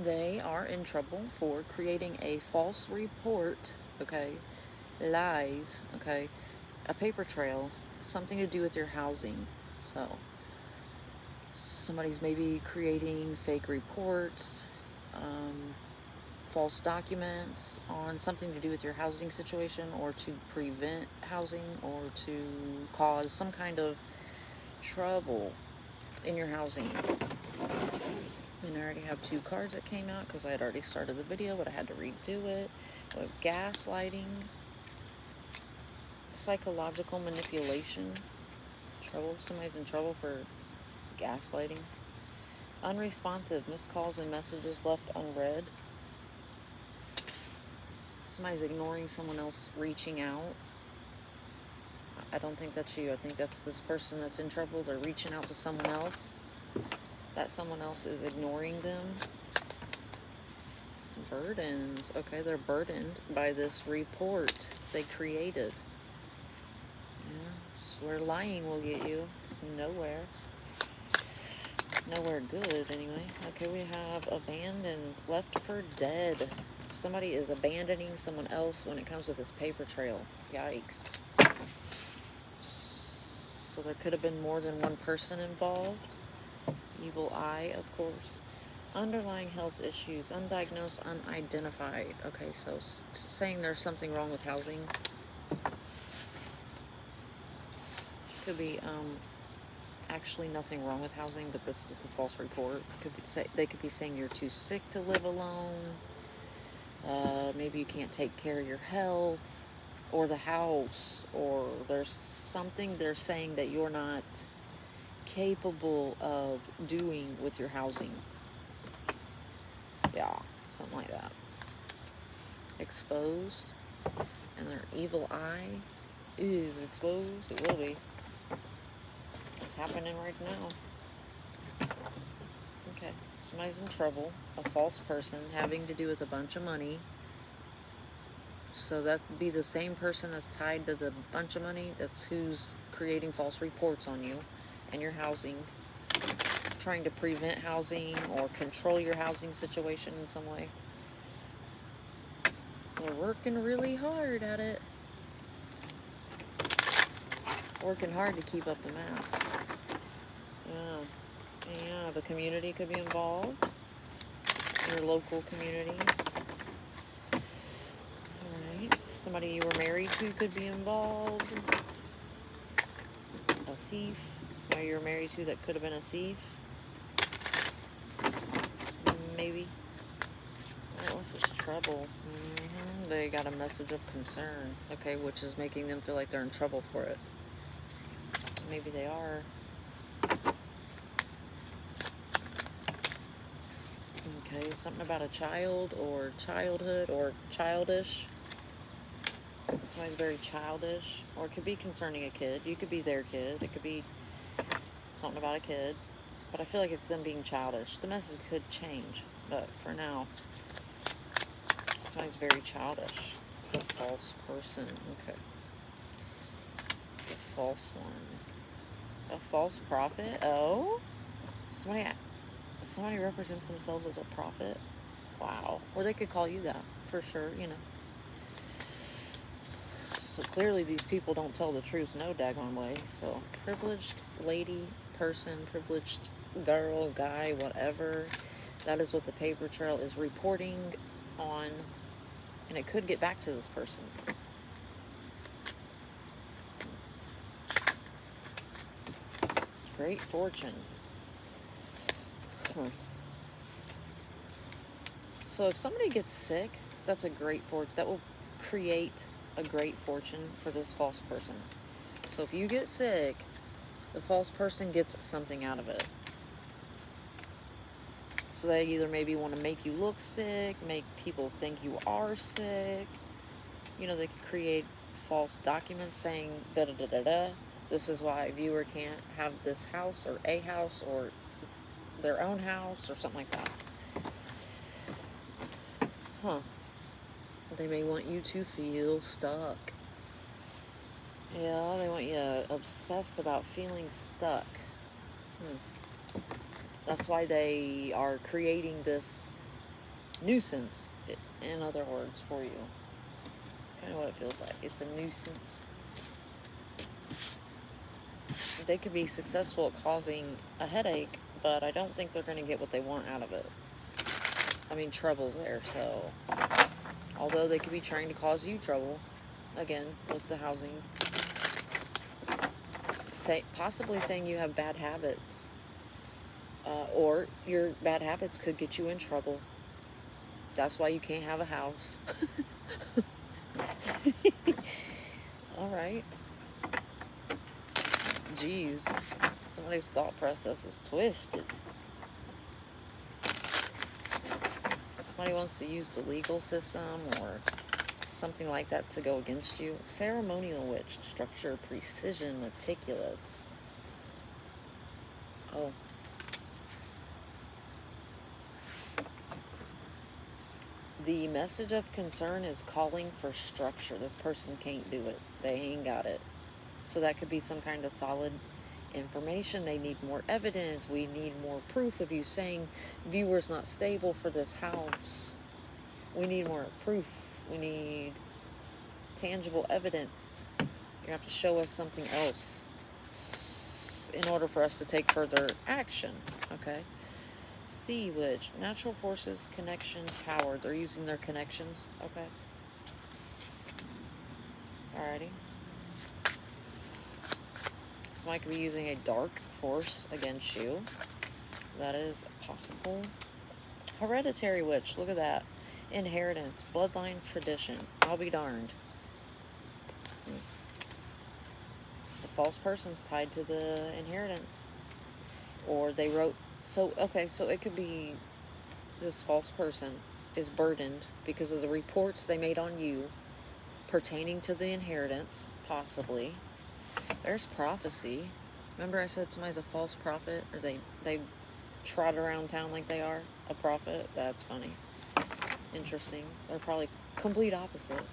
They are in trouble for creating a false report, okay? Lies, okay? A paper trail, something to do with your housing. So, somebody's maybe creating fake reports, false documents on something to do with your housing situation, or to prevent housing, or to cause some kind of trouble in your housing. And I already have 2 cards that came out because I had already started the video, but I had to redo it. We have gaslighting, psychological manipulation, trouble. Somebody's in trouble for gaslighting. Unresponsive, missed calls and messages left unread. Somebody's ignoring someone else reaching out. I don't think that's you. I think that's this person that's in trouble. They're reaching out to someone else. That someone else is ignoring them. Burdens. Okay, they're burdened by this report they created. Yeah, that's where lying will get you. Nowhere. Nowhere good, anyway. Okay, we have abandoned, left for dead. Somebody is abandoning someone else when it comes to this paper trail. Yikes. So there could have been more than one person involved. Evil eye, of course. Underlying health issues, undiagnosed, unidentified. Okay, so saying there's something wrong with housing. Could be actually nothing wrong with housing, but this is the false report. They could be saying you're too sick to live alone. Maybe you can't take care of your health or the house, or there's something they're saying that you're not capable of doing with your housing. Yeah, something like that. Exposed, and their evil eye is exposed. It will be. It's happening right now. Okay, somebody's in trouble. A false person having to do with a bunch of money. So that'd be the same person that's tied to the bunch of money. That's who's creating false reports on you and your housing, trying to prevent housing or control your housing situation in some way. They're working really hard at it. Working hard to keep up the mask. Yeah, the community could be involved. Your local community. Alright, somebody you were married to could be involved. A thief. Somebody you were married to that could have been a thief. Maybe. Oh, what's this trouble? They got a message of concern. Okay, which is making them feel like they're in trouble for it. Maybe they are. Okay, something about a child or childhood or childish. Somebody's very childish. Or it could be concerning a kid. You could be their kid. It could be something about a kid. But I feel like it's them being childish. The message could change. But for now, somebody's very childish. A false person. Okay. The false one. A false prophet. Oh? Somebody represents themselves as a prophet. Wow. Or they could call you that, for sure, you know. So clearly these people don't tell the truth no daggone way. So privileged lady, person, privileged girl, guy, whatever. That is what the paper trail is reporting on. And it could get back to this person. Great fortune. So if somebody gets sick, that's a great fortune. That will create a great fortune for this false person. So if you get sick, the false person gets something out of it. So they either maybe want to make you look sick, make people think you are sick. You know, they could create false documents saying da-da-da-da-da. This is why a viewer can't have this house or a house or their own house or something like that. They may want you to feel stuck. Yeah, they want you obsessed about feeling stuck. That's why they are creating this nuisance, in other words, for you. It's kind of what it feels like. It's a nuisance. They could be successful at causing a headache, but I don't think they're going to get what they want out of it. I mean, trouble's there, so although they could be trying to cause you trouble, again, with the housing, possibly saying you have bad habits, or your bad habits could get you in trouble. That's why you can't have a house. All right. Jeez, somebody's thought process is twisted. Somebody wants to use the legal system or something like that to go against you. Ceremonial witch, structure, precision, meticulous. Oh. The message of concern is calling for structure. This person can't do it. They ain't got it. So that could be some kind of solid information. They need more evidence. We need more proof of you saying viewer's not stable for this house. We need more proof. We need tangible evidence. You have to show us something else in order for us to take further action. Okay. Sea witch, natural forces, connection, power. They're using their connections. Okay. Alrighty. Somebody could be using a dark force against you. That is possible. Hereditary witch, look at that. Inheritance, bloodline, tradition. I'll be darned. The false person's tied to the inheritance. Or they wrote... So, okay, so it could be this false person is burdened because of the reports they made on you pertaining to the inheritance, possibly. There's prophecy. Remember I said somebody's a false prophet? Or they trot around town like they are a prophet? That's funny. Interesting. They're probably complete opposite.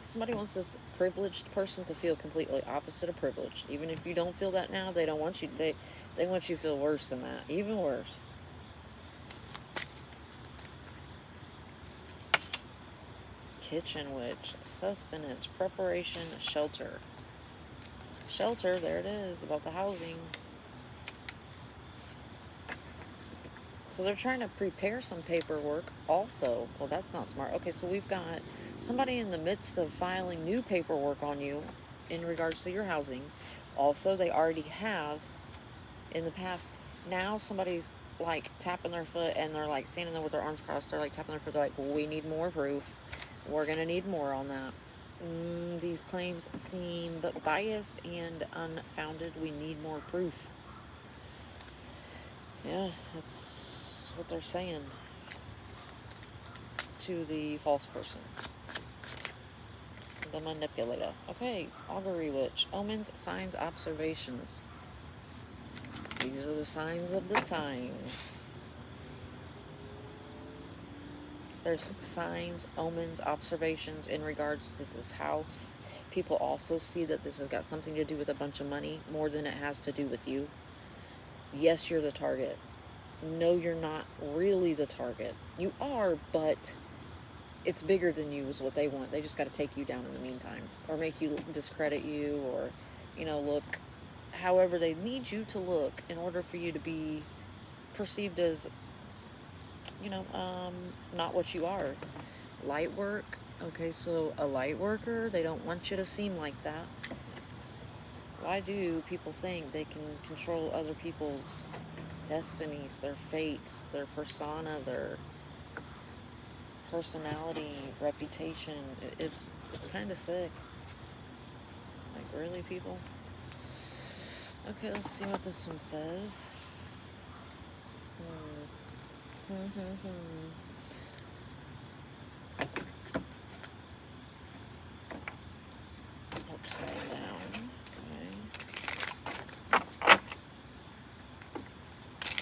Somebody wants this privileged person to feel completely opposite of privileged. Even if you don't feel that now, they don't want you. They want you to feel worse than that. Even worse. Kitchen witch, sustenance, preparation, shelter. Shelter, there it is, about the housing. So they're trying to prepare some paperwork also. Well, that's not smart. Okay, so we've got somebody in the midst of filing new paperwork on you in regards to your housing. Also, they already have in the past. Now somebody's like tapping their foot and they're like standing there with their arms crossed. They're like tapping their foot. They're like, well, we need more proof. We're going to need more on that. These claims seem biased and unfounded. We need more proof. Yeah, that's what they're saying to the false person. The manipulator. Okay, augury witch. Omens, signs, observations. These are the signs of the times. There's signs, omens, observations in regards to this house. People also see that this has got something to do with a bunch of money more than it has to do with you. Yes, you're the target. No, you're not really the target. You are, but it's bigger than you is what they want. They just got to take you down in the meantime. Or make you discredit you or, look however they need you to look in order for you to be perceived as, not what you are. Light work. Okay, so a light worker, they don't want you to seem like that. Why do people think they can control other people's destinies, their fates, their persona, their personality, reputation? It's kind of sick. Like, really, people? Okay, let's see what this one says. Upside down. Okay.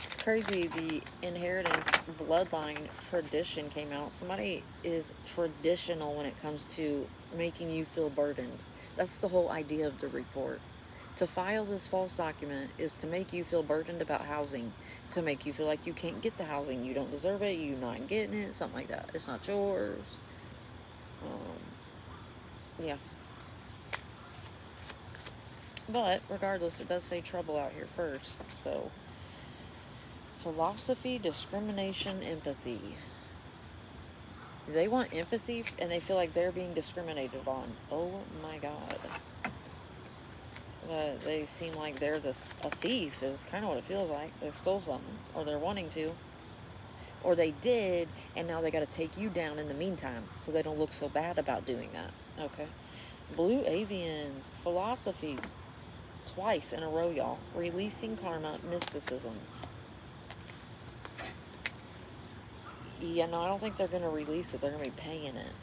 It's crazy. The inheritance, bloodline, tradition came out. Somebody is traditional when it comes to making you feel burdened. That's the whole idea of the report. To file this false document is to make you feel burdened about housing, to make you feel like you can't get the housing, you don't deserve it, you're not getting it, something like that. It's not yours. Yeah. But regardless, it does say trouble out here first. So, philosophy, discrimination, empathy. They want empathy and they feel like they're being discriminated on. Oh my god. They seem like they're a thief, is kind of what it feels like. They stole something, or they're wanting to. Or they did, and now they got to take you down in the meantime, so they don't look so bad about doing that. Okay. Blue avians, philosophy, twice in a row, y'all. Releasing karma, mysticism. Yeah, no, I don't think they're going to release it. They're going to be paying it.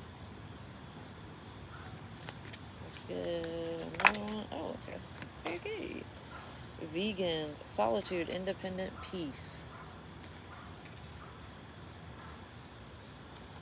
Let's get another one. Oh, okay. Okay. Vegans, solitude, independent, peace.